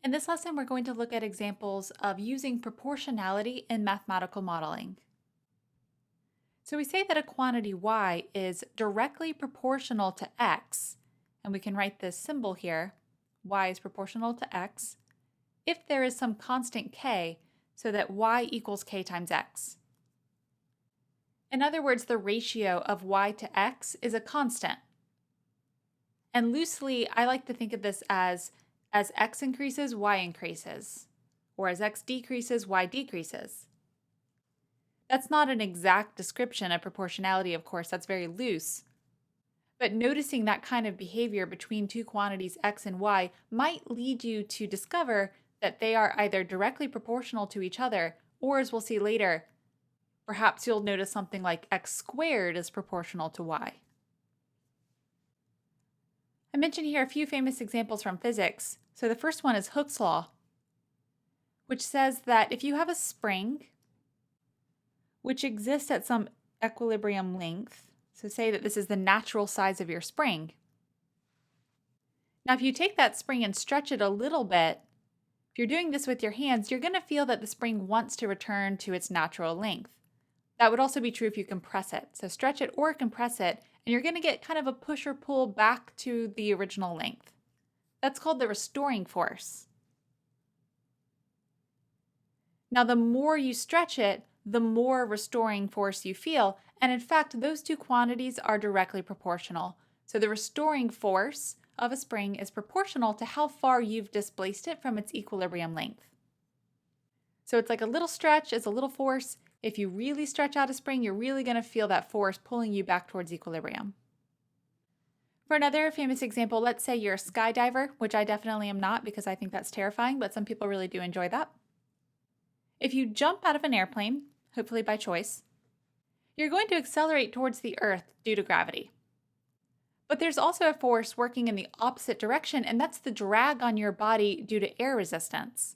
In this lesson, we're going to look at examples of using proportionality in mathematical modeling. So we say that a quantity y is directly proportional to x, and we can write this symbol here, y is proportional to x, if there is some constant k, so that y equals k times x. In other words, the ratio of y to x is a constant. And loosely, I like to think of this as x increases, y increases, or as x decreases, y decreases. That's not an exact description of proportionality, of course, that's very loose. But noticing that kind of behavior between two quantities x and y might lead you to discover that they are either directly proportional to each other, or as we'll see later, perhaps you'll notice something like x squared is proportional to y. I mentioned here a few famous examples from physics. So the first one is Hooke's law, which says that if you have a spring which exists at some equilibrium length, so say that this is the natural size of your spring. Now if you take that spring and stretch it a little bit, if you're doing this with your hands, you're going to feel that the spring wants to return to its natural length. That would also be true if you compress it. So stretch it or compress it, and you're going to get kind of a push or pull back to the original length. That's called the restoring force. Now, the more you stretch it, the more restoring force you feel, and in fact, those two quantities are directly proportional. So the restoring force of a spring is proportional to how far you've displaced it from its equilibrium length. So it's like a little stretch is a little force. If you really stretch out a spring, you're really going to feel that force pulling you back towards equilibrium. For another famous example, let's say you're a skydiver, which I definitely am not because I think that's terrifying, but some people really do enjoy that. If you jump out of an airplane, hopefully by choice, you're going to accelerate towards the Earth due to gravity. But there's also a force working in the opposite direction, and that's the drag on your body due to air resistance.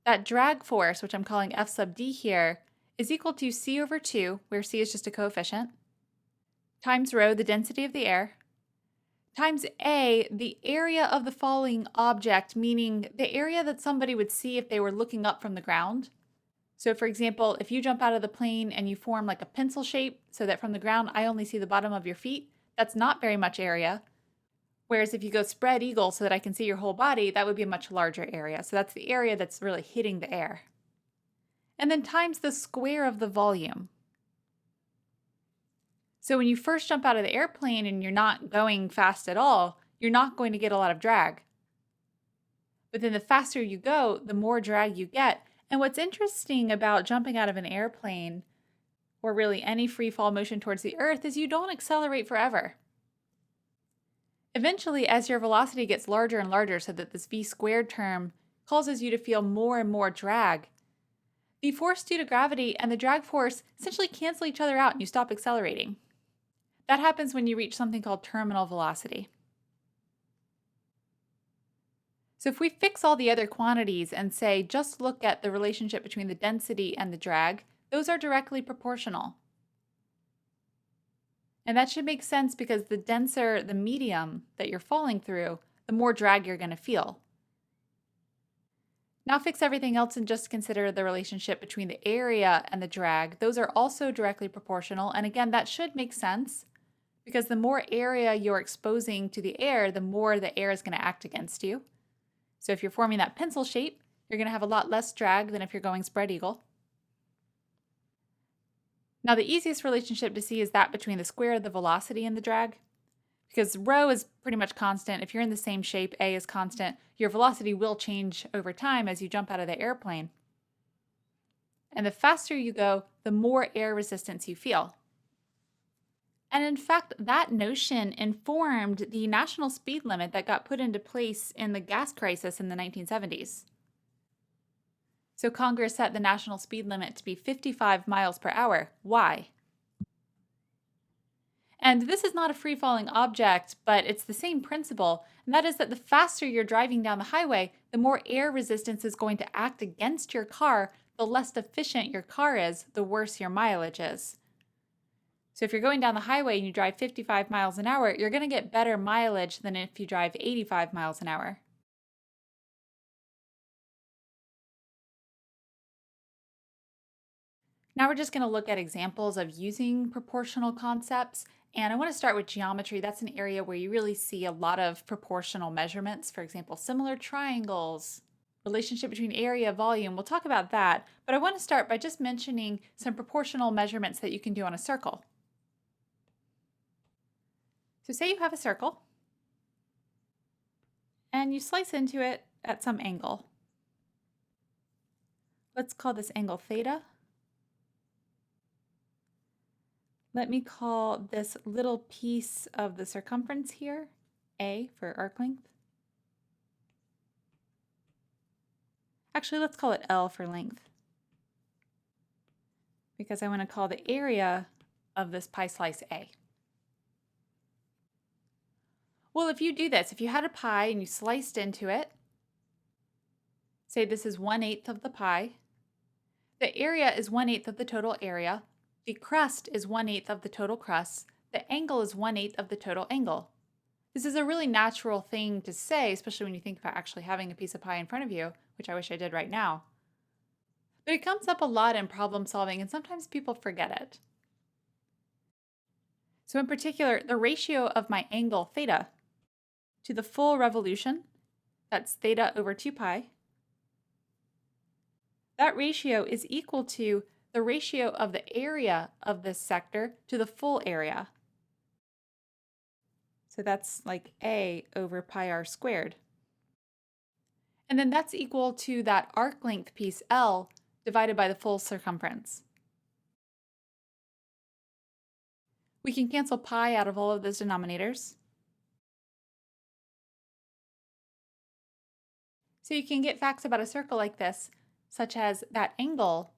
That drag force, which I'm calling F sub d here, is equal to c over 2, where c is just a coefficient, times rho, the density of the air, times a, the area of the falling object, meaning the area that somebody would see if they were looking up from the ground. So for example, if you jump out of the plane and you form like a pencil shape so that from the ground I only see the bottom of your feet, that's not very much area. Whereas if you go spread eagle so that I can see your whole body, that would be a much larger area. So that's the area that's really hitting the air. And then times the square of the volume. So when you first jump out of the airplane and you're not going fast at all, you're not going to get a lot of drag. But then the faster you go, the more drag you get. And what's interesting about jumping out of an airplane, or really any free fall motion towards the earth, is you don't accelerate forever. Eventually, as your velocity gets larger and larger so that this v squared term causes you to feel more and more drag, the force due to gravity and the drag force essentially cancel each other out and you stop accelerating. That happens when you reach something called terminal velocity. So if we fix all the other quantities and say just look at the relationship between the density and the drag, those are directly proportional. And that should make sense because the denser the medium that you're falling through, the more drag you're going to feel. Now fix everything else and just consider the relationship between the area and the drag. Those are also directly proportional. And again, that should make sense because the more area you're exposing to the air, the more the air is going to act against you. So if you're forming that pencil shape, you're going to have a lot less drag than if you're going spread eagle. Now the easiest relationship to see is that between the square of the velocity and the drag. Because rho is pretty much constant. If you're in the same shape, a is constant, your velocity will change over time as you jump out of the airplane. And the faster you go, the more air resistance you feel. And in fact, that notion informed the national speed limit that got put into place in the gas crisis in the 1970s. So Congress set the national speed limit to be 55 miles per hour. Why? And this is not a free-falling object, but it's the same principle, and that is that the faster you're driving down the highway, the more air resistance is going to act against your car. The less efficient your car is, the worse your mileage is. So if you're going down the highway and you drive 55 miles an hour, you're going to get better mileage than if you drive 85 miles an hour. Now we're just going to look at examples of using proportional concepts. And I want to start with geometry. That's an area where you really see a lot of proportional measurements. For example, similar triangles, relationship between area, volume. We'll talk about that. But I want to start by just mentioning some proportional measurements that you can do on a circle. So say you have a circle and you slice into it at some angle. Let's call this angle theta. Let me call this little piece of the circumference here A for arc length. Actually, let's call it L for length, because I want to call the area of this pie slice A. Well, if you do this, if you had a pie and you sliced into it, say this is 1/8 of the pie, the area is 1/8 of the total area, the crust is 1/8 of the total crust, the angle is 1/8 of the total angle. This is a really natural thing to say, especially when you think about actually having a piece of pie in front of you, which I wish I did right now. But it comes up a lot in problem solving, and sometimes people forget it. So in particular, the ratio of my angle theta to the full revolution, that's theta over 2 pi, that ratio is equal to the ratio of the area of this sector to the full area. So that's like A over pi r squared. And then that's equal to that arc length piece L divided by the full circumference. We can cancel pi out of all of those denominators. So you can get facts about a circle like this, such as that angle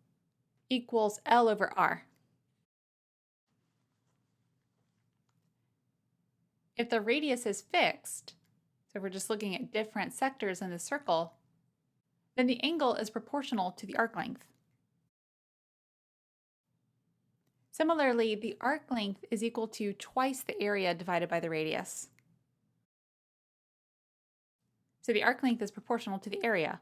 equals L over R. If the radius is fixed, so we're just looking at different sectors in the circle, then the angle is proportional to the arc length. Similarly, the arc length is equal to twice the area divided by the radius. So the arc length is proportional to the area.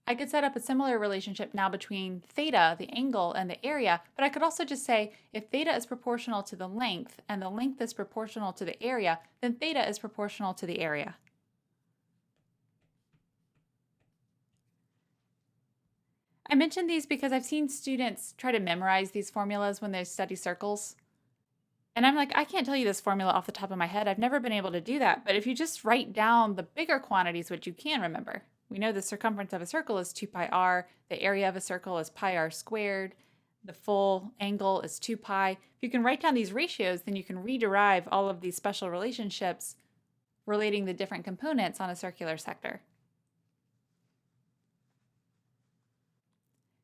I could set up a similar relationship now between theta, the angle, and the area, but I could also just say if theta is proportional to the length and the length is proportional to the area, then theta is proportional to the area. I mentioned these because I've seen students try to memorize these formulas when they study circles. And I'm like, I can't tell you this formula off the top of my head. I've never been able to do that. But if you just write down the bigger quantities, which you can remember, we know the circumference of a circle is 2 pi r, the area of a circle is pi r squared, the full angle is 2 pi. If you can write down these ratios, then you can rederive all of these special relationships relating the different components on a circular sector.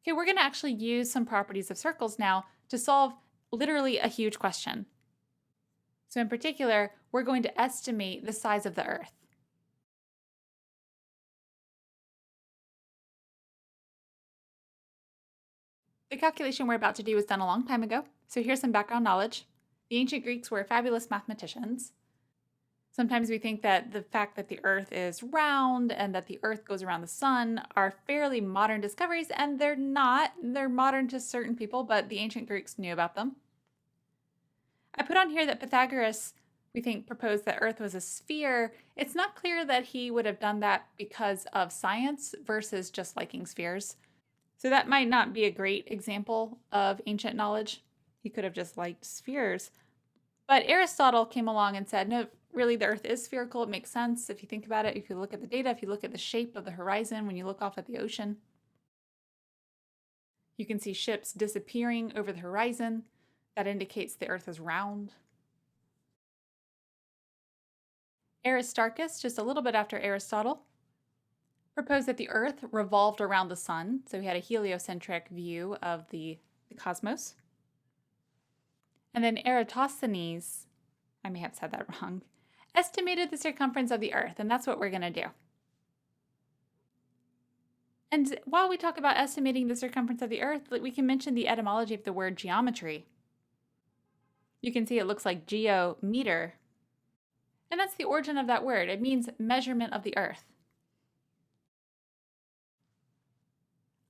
Okay, we're going to actually use some properties of circles now to solve literally a huge question. So in particular, we're going to estimate the size of the Earth. The calculation we're about to do was done a long time ago, so here's some background knowledge. The ancient Greeks were fabulous mathematicians. Sometimes we think that the fact that the Earth is round and that the Earth goes around the sun are fairly modern discoveries, and they're not. They're modern to certain people, but the ancient Greeks knew about them. I put on here that Pythagoras, we think, proposed that Earth was a sphere. It's not clear that he would have done that because of science versus just liking spheres. So that might not be a great example of ancient knowledge. He could have just liked spheres. But Aristotle came along and said, no, really, the Earth is spherical. It makes sense if you think about it. If you look at the data, if you look at the shape of the horizon, when you look off at the ocean, you can see ships disappearing over the horizon. That indicates the Earth is round. Aristarchus, just a little bit after Aristotle, proposed that the Earth revolved around the sun. So he had a heliocentric view of the cosmos. And then Eratosthenes, I may have said that wrong, estimated the circumference of the Earth, and that's what we're going to do. And while we talk about estimating the circumference of the Earth, we can mention the etymology of the word geometry. You can see it looks like geometer, and that's the origin of that word. It means measurement of the Earth.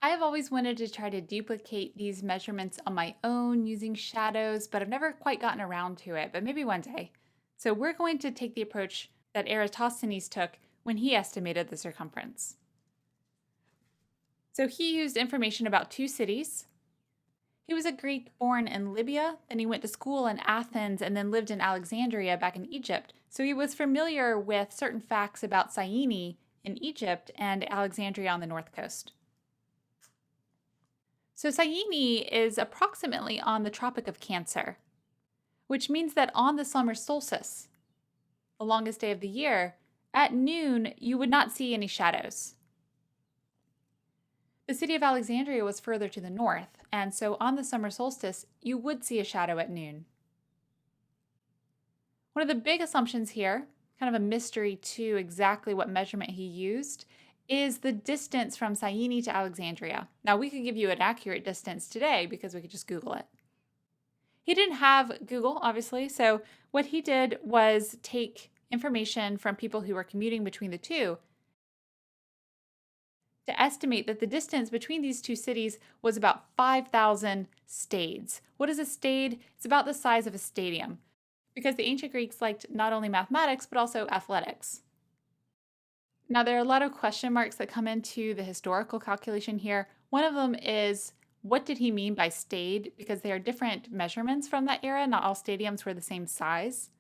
I have always wanted to try to duplicate these measurements on my own using shadows, but I've never quite gotten around to it, but maybe one day. So we're going to take the approach that Eratosthenes took when he estimated the circumference. So he used information about two cities. He was a Greek born in Libya, then he went to school in Athens and then lived in Alexandria back in Egypt. So he was familiar with certain facts about Syene in Egypt and Alexandria on the north coast. So Syene is approximately on the Tropic of Cancer, which means that on the summer solstice, the longest day of the year, at noon you would not see any shadows. The city of Alexandria was further to the north, and so on the summer solstice, you would see a shadow at noon. One of the big assumptions here, kind of a mystery to exactly what measurement he used, is the distance from Syene to Alexandria. Now, we could give you an accurate distance today because we could just Google it. He didn't have Google, obviously, so what he did was take information from people who were commuting between the two to estimate that the distance between these two cities was about 5,000 stades. What is a stade? It's about the size of a stadium, because the ancient Greeks liked not only mathematics, but also athletics. Now, there are a lot of question marks that come into the historical calculation here. One of them is, what did he mean by stade? Because they are different measurements from that era. Not all stadiums were the same size.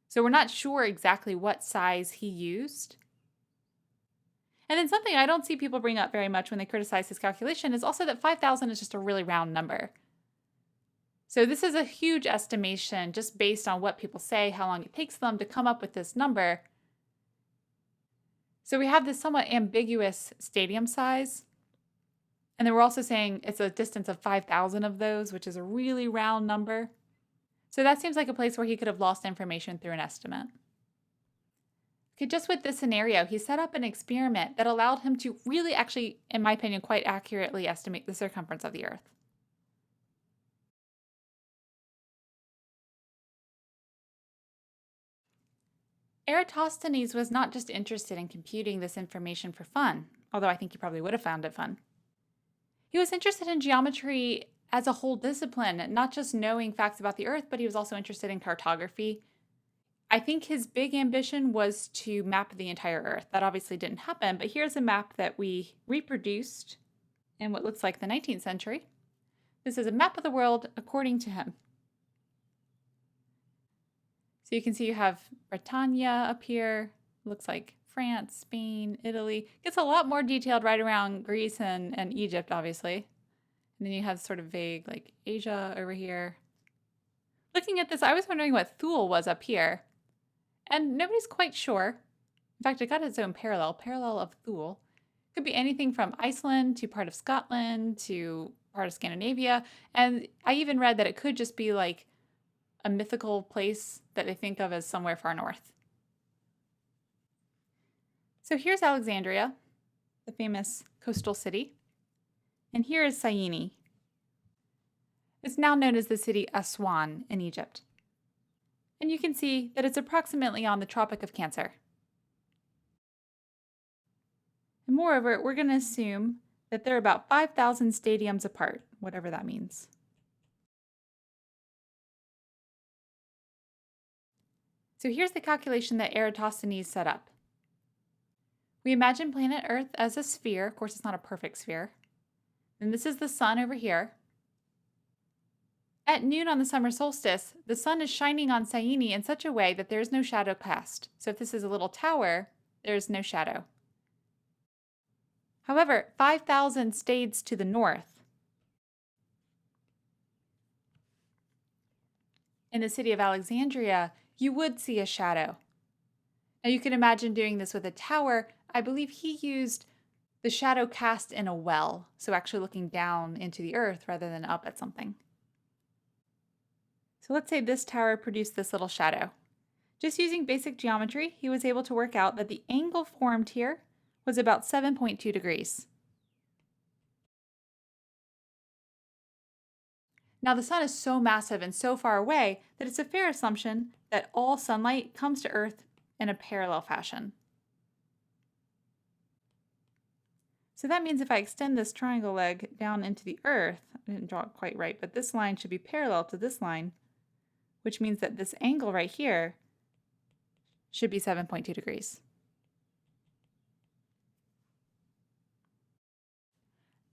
So we're not sure exactly what size he used. And then something I don't see people bring up very much when they criticize his calculation is also that 5,000 is just a really round number. So this is a huge estimation just based on what people say, how long it takes them to come up with this number. So we have this somewhat ambiguous stadium size. And then we're also saying it's a distance of 5,000 of those, which is a really round number. So that seems like a place where he could have lost information through an estimate. Okay, just with this scenario, he set up an experiment that allowed him to really actually, in my opinion, quite accurately estimate the circumference of the Earth. Eratosthenes was not just interested in computing this information for fun, although I think he probably would have found it fun. He was interested in geometry as a whole discipline, not just knowing facts about the Earth, but he was also interested in cartography. I think his big ambition was to map the entire Earth. That obviously didn't happen, but here's a map that we reproduced in what looks like the 19th century. This is a map of the world according to him. So you can see you have Britannia up here, looks like France, Spain, Italy. Gets a lot more detailed right around Greece and Egypt, obviously. And then you have sort of vague like Asia over here. Looking at this, I was wondering what Thule was up here. And nobody's quite sure. In fact, it got its own parallel of Thule. Could be anything from Iceland to part of Scotland to part of Scandinavia. And I even read that it could just be like a mythical place that they think of as somewhere far north. So here's Alexandria, the famous coastal city. And here is Syene. It's now known as the city Aswan in Egypt. And you can see that it's approximately on the Tropic of Cancer. And moreover, we're going to assume that they're about 5,000 stadiums apart, whatever that means. So here's the calculation that Eratosthenes set up. We imagine planet Earth as a sphere. Of course, it's not a perfect sphere. And this is the sun over here. At noon on the summer solstice, the sun is shining on Syene in such a way that there is no shadow cast. So if this is a little tower, there is no shadow. However, 5,000 stades to the north, in the city of Alexandria, you would see a shadow. Now you can imagine doing this with a tower. I believe he used the shadow cast in a well, so actually looking down into the earth rather than up at something. So let's say this tower produced this little shadow. Just using basic geometry, he was able to work out that the angle formed here was about 7.2 degrees. Now the sun is so massive and so far away that it's a fair assumption that all sunlight comes to Earth in a parallel fashion. So that means if I extend this triangle leg down into the Earth, I didn't draw it quite right, but this line should be parallel to this line, which means that this angle right here should be 7.2 degrees.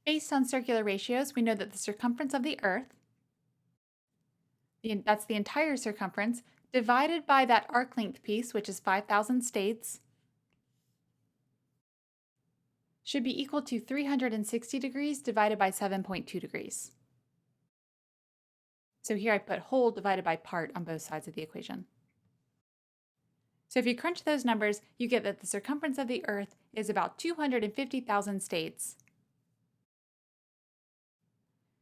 Based on circular ratios, we know that the circumference of the Earth, that's the entire circumference, divided by that arc length piece, which is 5,000 states, should be equal to 360 degrees divided by 7.2 degrees. So here I put whole divided by part on both sides of the equation. So if you crunch those numbers, you get that the circumference of the Earth is about 250,000 states.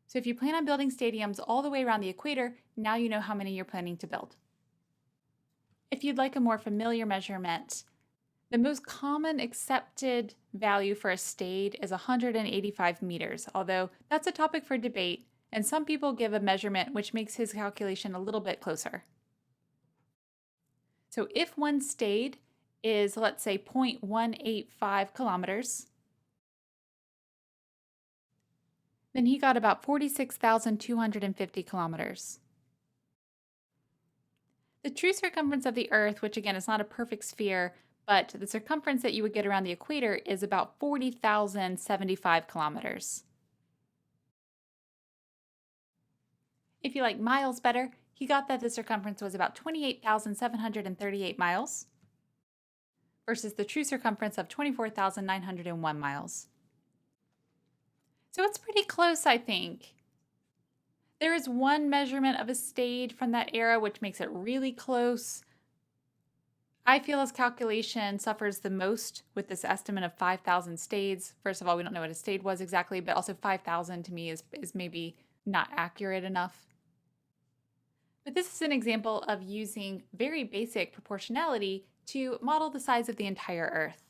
So if you plan on building stadiums all the way around the equator, now you know how many you're planning to build. If you'd like a more familiar measurement, the most common accepted value for a stade is 185 meters, although that's a topic for debate, and some people give a measurement which makes his calculation a little bit closer. So if one stade is, let's say, 0.185 kilometers, then he got about 46,250 kilometers. The true circumference of the Earth, which again is not a perfect sphere, but the circumference that you would get around the equator is about 40,075 kilometers. If you like miles better, he got that the circumference was about 28,738 miles versus the true circumference of 24,901 miles. So it's pretty close, I think. There is one measurement of a stade from that era which makes it really close. I feel his calculation suffers the most with this estimate of 5,000 stades. First of all, we don't know what a stade was exactly, but also 5,000 to me is maybe not accurate enough. But this is an example of using very basic proportionality to model the size of the entire Earth.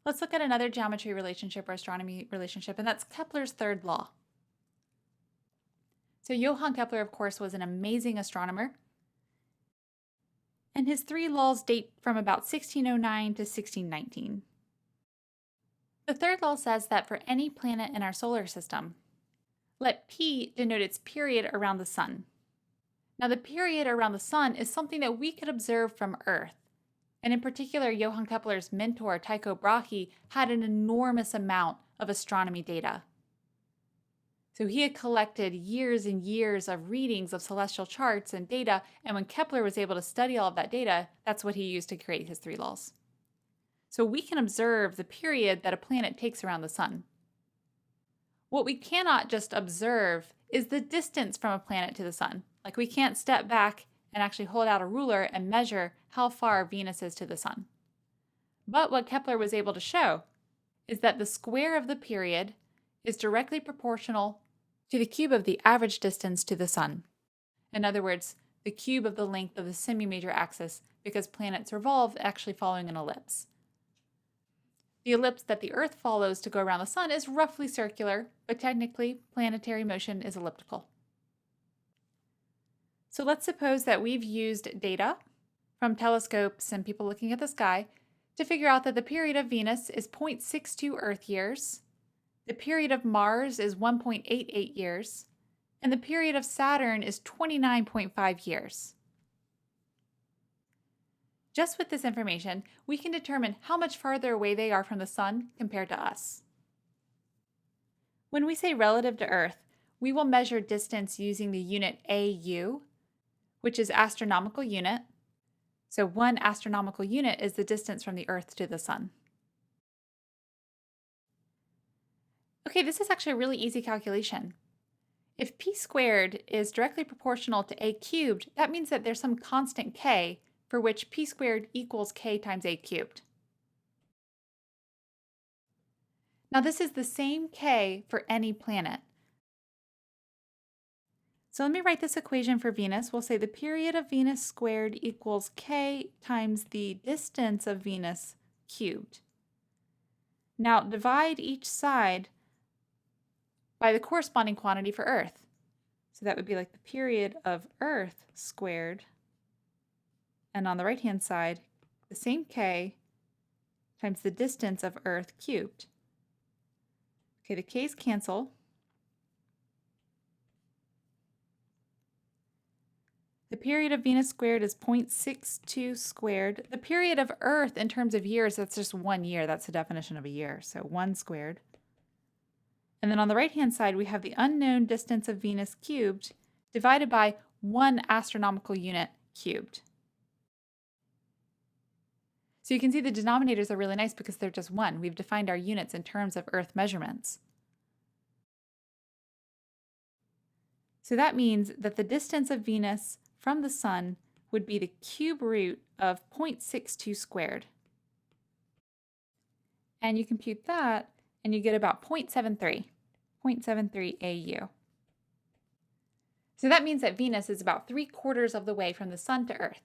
Let's look at another geometry relationship or astronomy relationship, and that's Kepler's third law. So Johann Kepler, of course, was an amazing astronomer, and his three laws date from about 1609 to 1619. The third law says that for any planet in our solar system, let P denote its period around the Sun. Now, the period around the Sun is something that we could observe from Earth. And in particular, Johann Kepler's mentor, Tycho Brahe, had an enormous amount of astronomy data. So he had collected years and years of readings of celestial charts and data, and when Kepler was able to study all of that data, that's what he used to create his three laws. So we can observe the period that a planet takes around the Sun. What we cannot just observe is the distance from a planet to the Sun. Like, we can't step back and actually hold out a ruler and measure how far Venus is to the Sun. But what Kepler was able to show is that the square of the period is directly proportional to the cube of the average distance to the Sun. In other words, the cube of the length of the semi-major axis, because planets revolve actually following an ellipse. The ellipse that the Earth follows to go around the Sun is roughly circular, but technically planetary motion is elliptical. So let's suppose that we've used data from telescopes and people looking at the sky to figure out that the period of Venus is 0.62 Earth years, the period of Mars is 1.88 years, and the period of Saturn is 29.5 years. Just with this information, we can determine how much farther away they are from the Sun compared to us. When we say relative to Earth, we will measure distance using the unit AU, which is astronomical unit. So 1 astronomical unit is the distance from the Earth to the Sun. Okay, this is actually a really easy calculation. If p squared is directly proportional to a cubed, that means that there's some constant k for which p squared equals k times a cubed. Now this is the same k for any planet. So let me write this equation for Venus. We'll say the period of Venus squared equals k times the distance of Venus cubed. Now divide each side by the corresponding quantity for Earth. So that would be like the period of Earth squared. And on the right-hand side, the same k times the distance of Earth cubed. Okay, the k's cancel. The period of Venus squared is 0.62 squared. The period of Earth in terms of years, that's just 1 year. That's the definition of a year. So 1 squared. And then on the right-hand side, we have the unknown distance of Venus cubed divided by 1 astronomical unit cubed. So you can see the denominators are really nice because they're just 1. We've defined our units in terms of Earth measurements. So that means that the distance of Venus from the Sun would be the cube root of 0.62 squared. And you compute that, and you get about 0.73 AU. So that means that Venus is about 3/4 of the way from the Sun to Earth.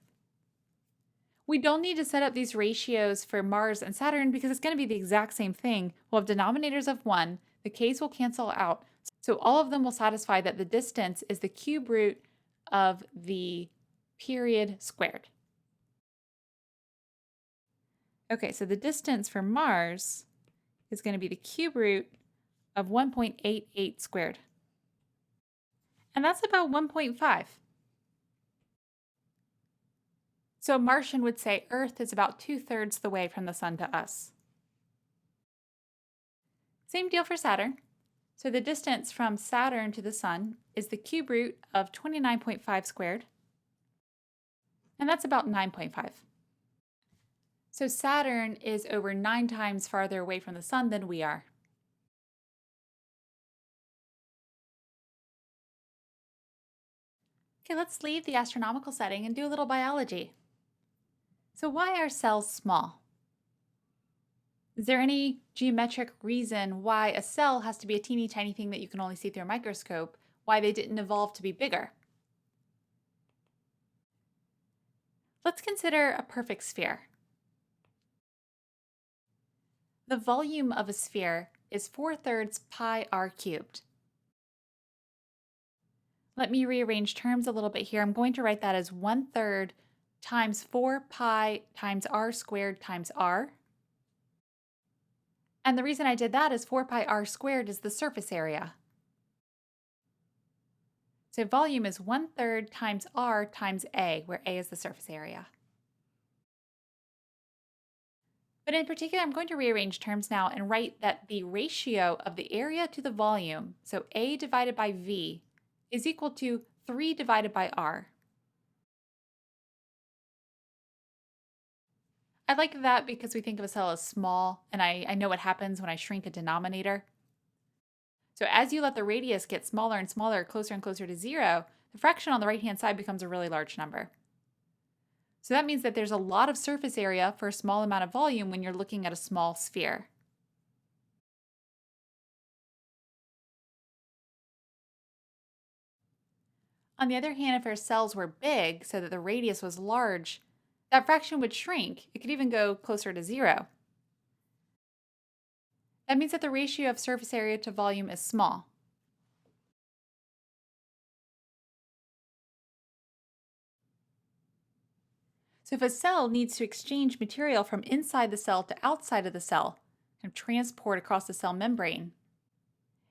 We don't need to set up these ratios for Mars and Saturn because it's going to be the exact same thing. We'll have denominators of 1, the k's will cancel out, so all of them will satisfy that the distance is the cube root of the period squared. Okay, so the distance for Mars is going to be the cube root of 1.88 squared. And that's about 1.5. So a Martian would say Earth is about 2/3 the way from the Sun to us. Same deal for Saturn. So the distance from Saturn to the Sun is the cube root of 29.5 squared. And that's about 9.5. So Saturn is over 9 times farther away from the Sun than we are. Okay, let's leave the astronomical setting and do a little biology. So why are cells small? Is there any geometric reason why a cell has to be a teeny tiny thing that you can only see through a microscope? Why they didn't evolve to be bigger? Let's consider a perfect sphere. The volume of a sphere is 4/3 pi r cubed. Let me rearrange terms a little bit here. I'm going to write that as 1/3 times 4 pi times r squared times r. And the reason I did that is 4 pi r squared is the surface area. So volume is 1/3 times r times a, where a is the surface area. But in particular, I'm going to rearrange terms now and write that the ratio of the area to the volume, so a divided by v, is equal to 3 divided by r. I like that because we think of a cell as small, and I know what happens when I shrink a denominator. So as you let the radius get smaller and smaller, closer and closer to 0, the fraction on the right-hand side becomes a really large number. So that means that there's a lot of surface area for a small amount of volume when you're looking at a small sphere. On the other hand, if our cells were big, so that the radius was large, that fraction would shrink. It could even go closer to 0. That means that the ratio of surface area to volume is small. So if a cell needs to exchange material from inside the cell to outside of the cell and transport across the cell membrane,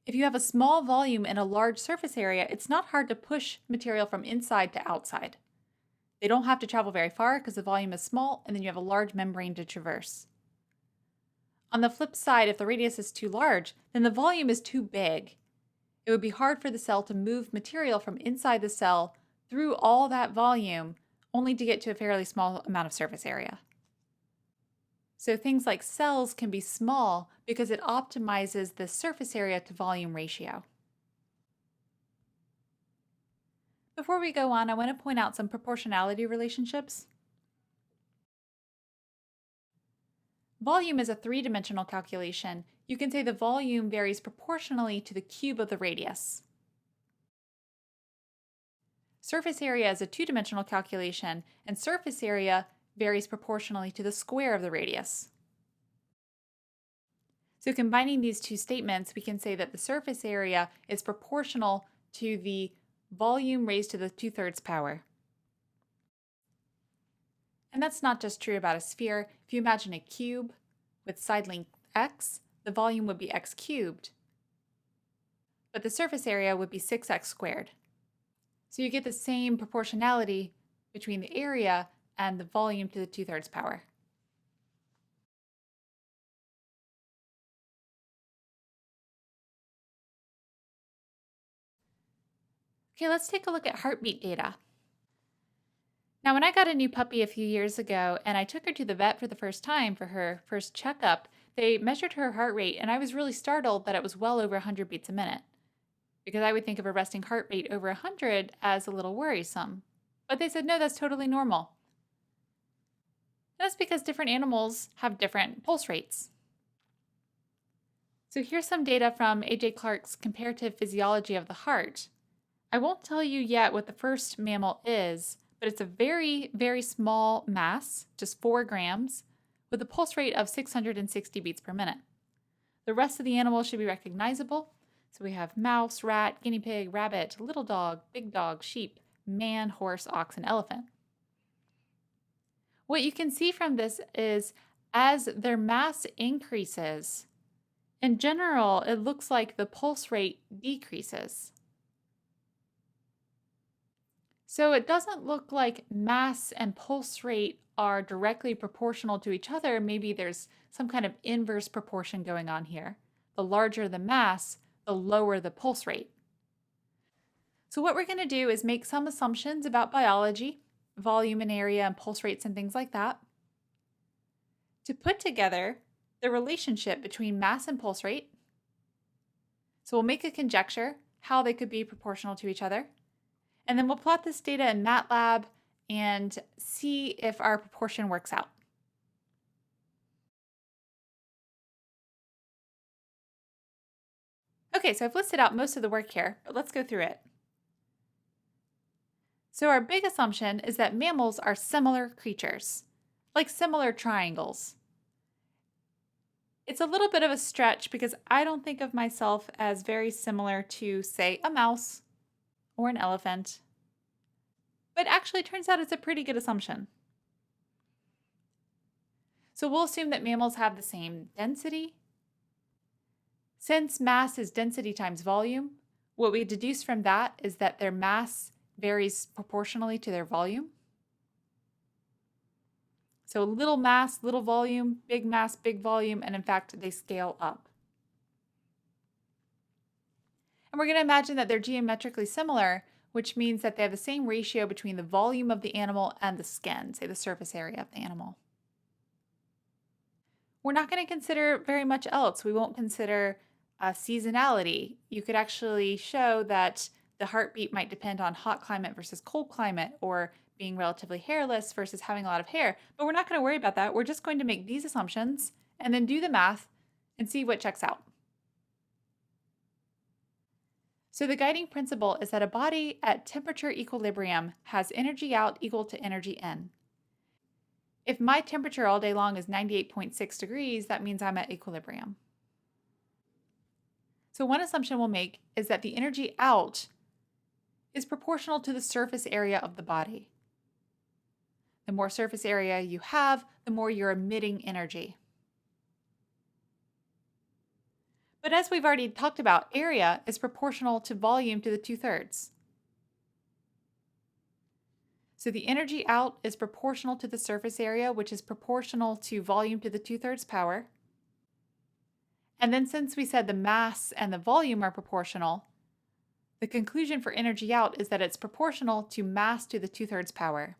if you have a small volume and a large surface area, it's not hard to push material from inside to outside. They don't have to travel very far because the volume is small, and then you have a large membrane to traverse. On the flip side, if the radius is too large, then the volume is too big. It would be hard for the cell to move material from inside the cell through all that volume only to get to a fairly small amount of surface area. So things like cells can be small because it optimizes the surface area to volume ratio. Before we go on, I want to point out some proportionality relationships. Volume is a 3-dimensional calculation. You can say the volume varies proportionally to the cube of the radius. Surface area is a 2-dimensional calculation, and surface area varies proportionally to the square of the radius. So combining these two statements, we can say that the surface area is proportional to the volume raised to the 2/3 power. And that's not just true about a sphere. If you imagine a cube with side length x, the volume would be x cubed, but the surface area would be 6x squared. So you get the same proportionality between the area and the volume to the 2/3 power. Okay, let's take a look at heartbeat data. Now, when I got a new puppy a few years ago and I took her to the vet for the first time for her first checkup, they measured her heart rate and I was really startled that it was well over 100 beats a minute, because I would think of a resting heart rate over 100 as a little worrisome. But they said, no, that's totally normal. That's because different animals have different pulse rates. So here's some data from A.J. Clark's Comparative Physiology of the Heart. I won't tell you yet what the first mammal is, but it's a very, very small mass, just 4 grams, with a pulse rate of 660 beats per minute. The rest of the animals should be recognizable. So we have mouse, rat, guinea pig, rabbit, little dog, big dog, sheep, man, horse, ox, and elephant. What you can see from this is as their mass increases, in general, it looks like the pulse rate decreases. So it doesn't look like mass and pulse rate are directly proportional to each other. Maybe there's some kind of inverse proportion going on here. The larger the mass, the lower the pulse rate. So what we're going to do is make some assumptions about biology, volume and area and pulse rates and things like that, to put together the relationship between mass and pulse rate. So we'll make a conjecture how they could be proportional to each other. And then we'll plot this data in Matlab and see if our proportion works out. Okay, so I've listed out most of the work here, but let's go through it. So our big assumption is that mammals are similar creatures, like similar triangles. It's a little bit of a stretch because I don't think of myself as very similar to, say, a mouse or an elephant. But actually, it turns out it's a pretty good assumption. So we'll assume that mammals have the same density. Since mass is density times volume, what we deduce from that is that their mass varies proportionally to their volume. So little mass, little volume, big mass, big volume, and in fact, they scale up. And we're going to imagine that they're geometrically similar, which means that they have the same ratio between the volume of the animal and the skin, say the surface area of the animal. We're not going to consider very much else. We won't consider seasonality. You could actually show that the heartbeat might depend on hot climate versus cold climate, or being relatively hairless versus having a lot of hair. But we're not going to worry about that. We're just going to make these assumptions and then do the math and see what checks out. So the guiding principle is that a body at temperature equilibrium has energy out equal to energy in. If my temperature all day long is 98.6 degrees, that means I'm at equilibrium. So one assumption we'll make is that the energy out is proportional to the surface area of the body. The more surface area you have, the more you're emitting energy. But as we've already talked about, area is proportional to volume to the 2/3. So the energy out is proportional to the surface area, which is proportional to volume to the 2/3 power. And then since we said the mass and the volume are proportional, the conclusion for energy out is that it's proportional to mass to the 2/3 power.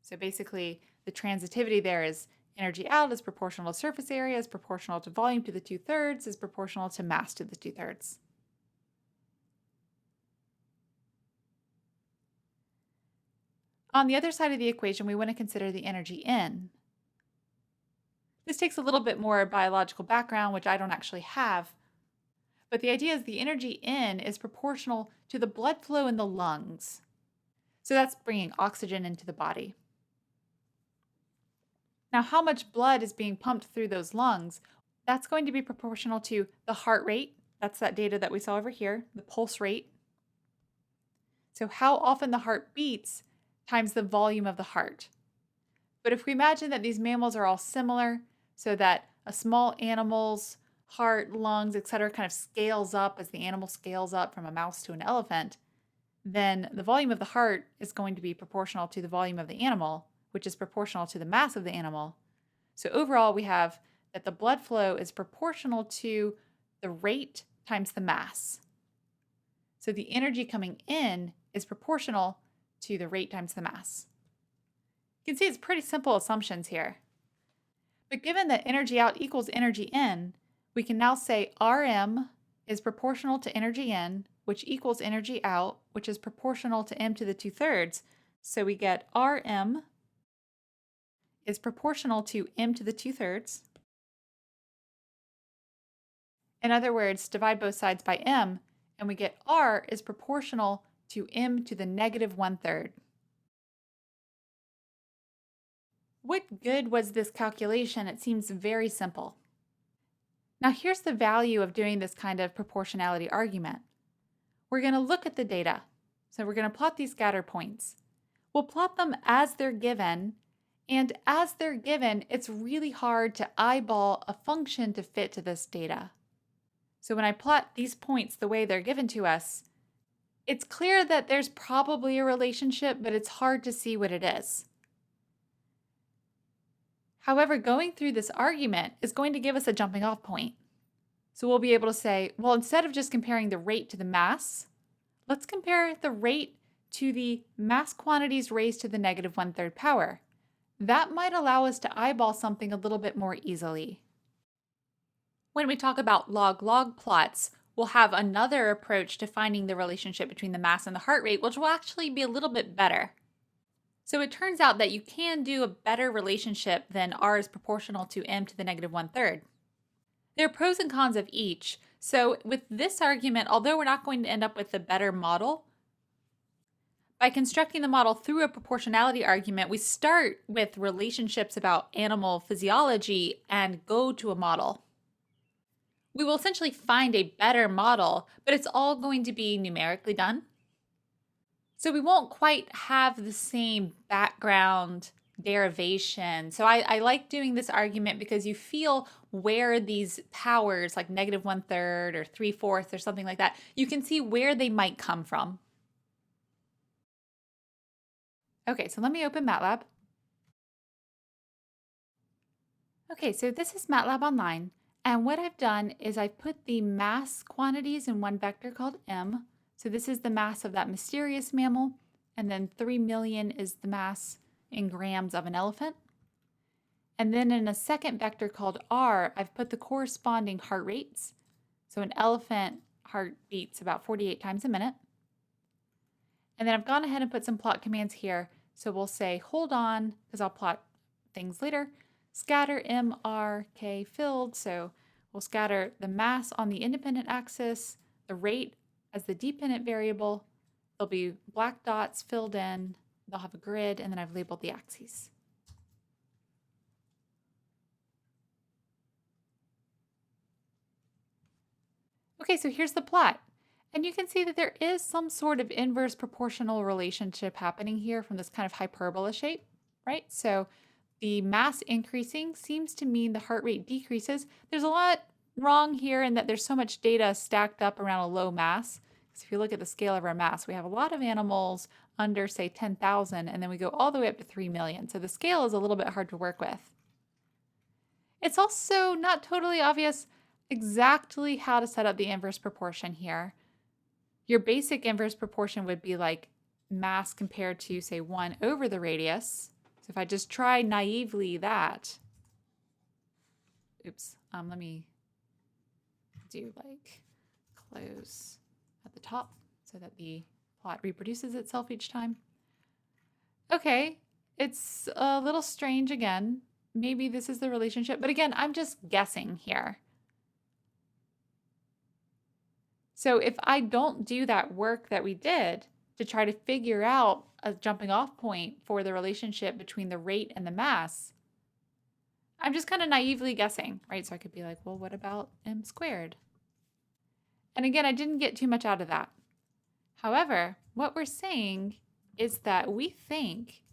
So basically, the transitivity there is energy out is proportional to surface area, is proportional to volume to the 2/3, is proportional to mass to the 2/3. On the other side of the equation, we want to consider the energy in. This takes a little bit more biological background, which I don't actually have. But the idea is the energy in is proportional to the blood flow in the lungs. So that's bringing oxygen into the body. Now, how much blood is being pumped through those lungs? That's going to be proportional to the heart rate. That's that data that we saw over here, the pulse rate. So how often the heart beats times the volume of the heart. But if we imagine that these mammals are all similar, so that a small animal's heart, lungs, etc. kind of scales up as the animal scales up from a mouse to an elephant, then the volume of the heart is going to be proportional to the volume of the animal, which is proportional to the mass of the animal. So overall, we have that the blood flow is proportional to the rate times the mass. So the energy coming in is proportional to the rate times the mass. You can see it's pretty simple assumptions here. But given that energy out equals energy in, we can now say Rm is proportional to energy in, which equals energy out, which is proportional to m to the 2/3. So we get Rm is proportional to m to the 2/3. In other words, divide both sides by m, and we get R is proportional to m to the negative 1/3. What good was this calculation? It seems very simple. Now here's the value of doing this kind of proportionality argument. We're going to look at the data. So we're going to plot these scatter points. We'll plot them as they're given, and as they're given, it's really hard to eyeball a function to fit to this data. So when I plot these points the way they're given to us, it's clear that there's probably a relationship, but it's hard to see what it is. However, going through this argument is going to give us a jumping off point. So we'll be able to say, well, instead of just comparing the rate to the mass, let's compare the rate to the mass quantities raised to the negative 1/3 power. That might allow us to eyeball something a little bit more easily. When we talk about log-log plots, we'll have another approach to finding the relationship between the mass and the heart rate, which will actually be a little bit better. So it turns out that you can do a better relationship than R is proportional to m to the negative 1/3. There are pros and cons of each. So with this argument, although we're not going to end up with a better model, by constructing the model through a proportionality argument, we start with relationships about animal physiology and go to a model. We will essentially find a better model, but it's all going to be numerically done. So we won't quite have the same background derivation. So I like doing this argument because you feel where these powers, like negative 1/3 or 3/4 or something like that, you can see where they might come from. Okay, so let me open Matlab. Okay, so this is Matlab Online. And what I've done is I've put the mass quantities in one vector called m. So this is the mass of that mysterious mammal, and then 3 million is the mass in grams of an elephant. And then in a second vector called r, I've put the corresponding heart rates. So an elephant heart beats about 48 times a minute. And then I've gone ahead and put some plot commands here. So we'll say, hold on, because I'll plot things later. Scatter m, r, k filled. So we'll scatter the mass on the independent axis, the rate as the dependent variable. There'll be black dots filled in. They'll have a grid, and then I've labeled the axes. Okay, so here's the plot. And you can see that there is some sort of inverse proportional relationship happening here from this kind of hyperbola shape, right? So the mass increasing seems to mean the heart rate decreases. There's a lot wrong here in that there's so much data stacked up around a low mass. So if you look at the scale of our mass, we have a lot of animals under, say, 10,000, and then we go all the way up to 3 million. So the scale is a little bit hard to work with. It's also not totally obvious exactly how to set up the inverse proportion here. Your basic inverse proportion would be like mass compared to, say, 1 over the radius. So if I just try naively that, let me do like close at the top so that the plot reproduces itself each time. Okay, it's a little strange again. Maybe this is the relationship, but again, I'm just guessing here. So if I don't do that work that we did to try to figure out a jumping off point for the relationship between the rate and the mass, I'm just kind of naively guessing, right? So I could be like, well, what about m squared? And again, I didn't get too much out of that. However, what we're saying is that we think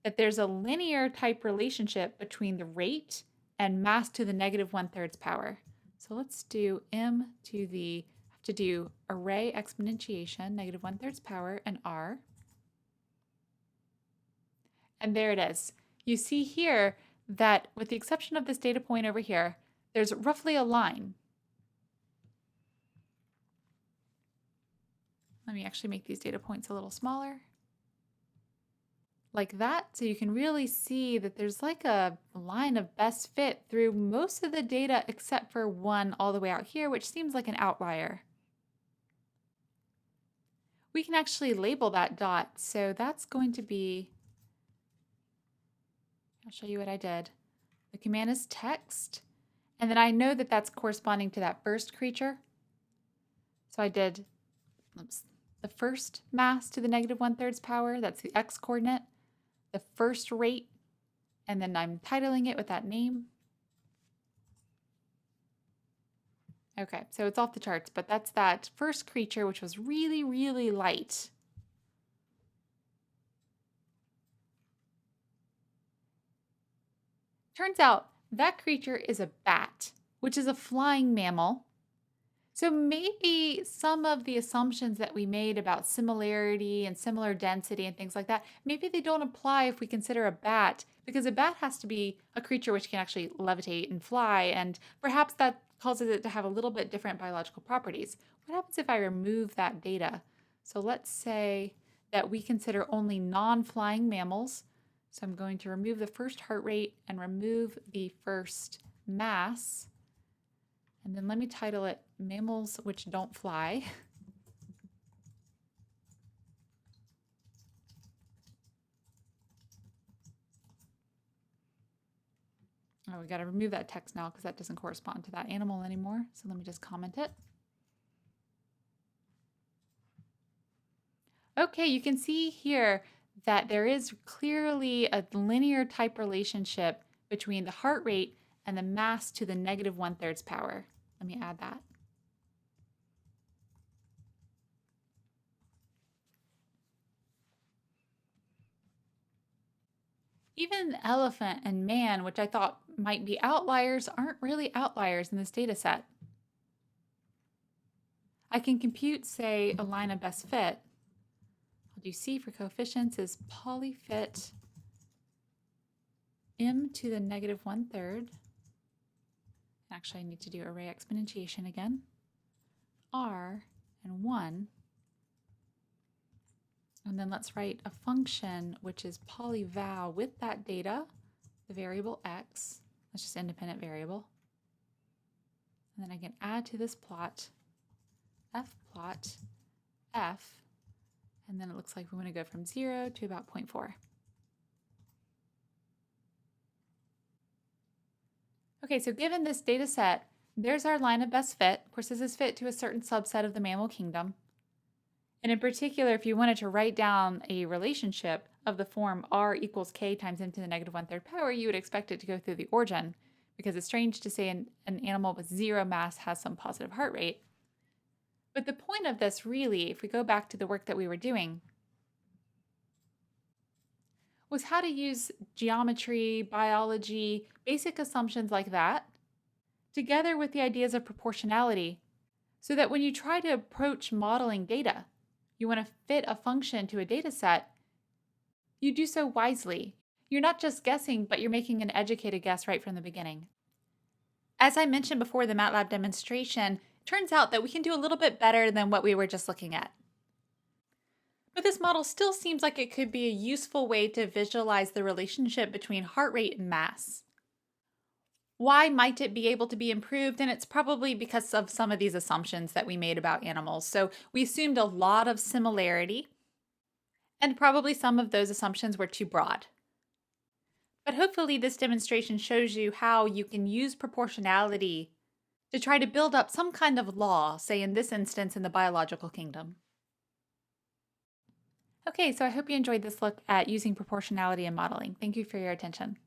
that there's a linear type relationship between the rate and mass to the negative 1/3 power. So let's do m to the, have to do array exponentiation, negative 1/3 power, and r. And there it is. You see here that with the exception of this data point over here, there's roughly a line. Let me actually make these data points a little smaller. Like that, so you can really see that there's like a line of best fit through most of the data except for one all the way out here, which seems like an outlier. We can actually label that dot, so that's going to be, I'll show you what I did. The command is text, and then I know that that's corresponding to that first creature. So I did, the first mass to the negative 1/3 power, that's the x coordinate, the first rate, and then I'm titling it with that name. Okay, so it's off the charts, but that's that first creature, which was really, really light. Turns out that creature is a bat, which is a flying mammal. So maybe some of the assumptions that we made about similarity and similar density and things like that, maybe they don't apply if we consider a bat, because a bat has to be a creature which can actually levitate and fly, and perhaps that causes it to have a little bit different biological properties. What happens if I remove that data? So let's say that we consider only non-flying mammals. So I'm going to remove the first heart rate and remove the first mass. And then let me title it Mammals Which Don't Fly. Oh, we got to remove that text now because that doesn't correspond to that animal anymore. So let me just comment it. Okay, you can see here that there is clearly a linear type relationship between the heart rate and the mass to the negative 1/3 power. Let me add that. Even elephant and man, which I thought might be outliers, aren't really outliers in this data set. I can compute, say, a line of best fit. I'll do C for coefficients is polyfit m to the negative 1/3. Actually, I need to do array exponentiation again. R and 1. And then let's write a function which is polyval with that data, the variable x. That's just independent variable. And then I can add to this plot f plot f, and then it looks like we want to go from 0 to about 0.4. Okay, so given this data set, there's our line of best fit. Of course, this is fit to a certain subset of the mammal kingdom. And in particular, if you wanted to write down a relationship of the form r equals k times m to the negative 1/3 power, you would expect it to go through the origin, because it's strange to say an animal with 0 mass has some positive heart rate. But the point of this really, if we go back to the work that we were doing, was how to use geometry, biology, basic assumptions like that, together with the ideas of proportionality, so that when you try to approach modeling data, you want to fit a function to a data set, you do so wisely. You're not just guessing, but you're making an educated guess right from the beginning. As I mentioned before the Matlab demonstration, it turns out that we can do a little bit better than what we were just looking at. But this model still seems like it could be a useful way to visualize the relationship between heart rate and mass. Why might it be able to be improved? And it's probably because of some of these assumptions that we made about animals. So we assumed a lot of similarity, and probably some of those assumptions were too broad. But hopefully this demonstration shows you how you can use proportionality to try to build up some kind of law, say in this instance in the biological kingdom. Okay, so I hope you enjoyed this look at using proportionality in modeling. Thank you for your attention.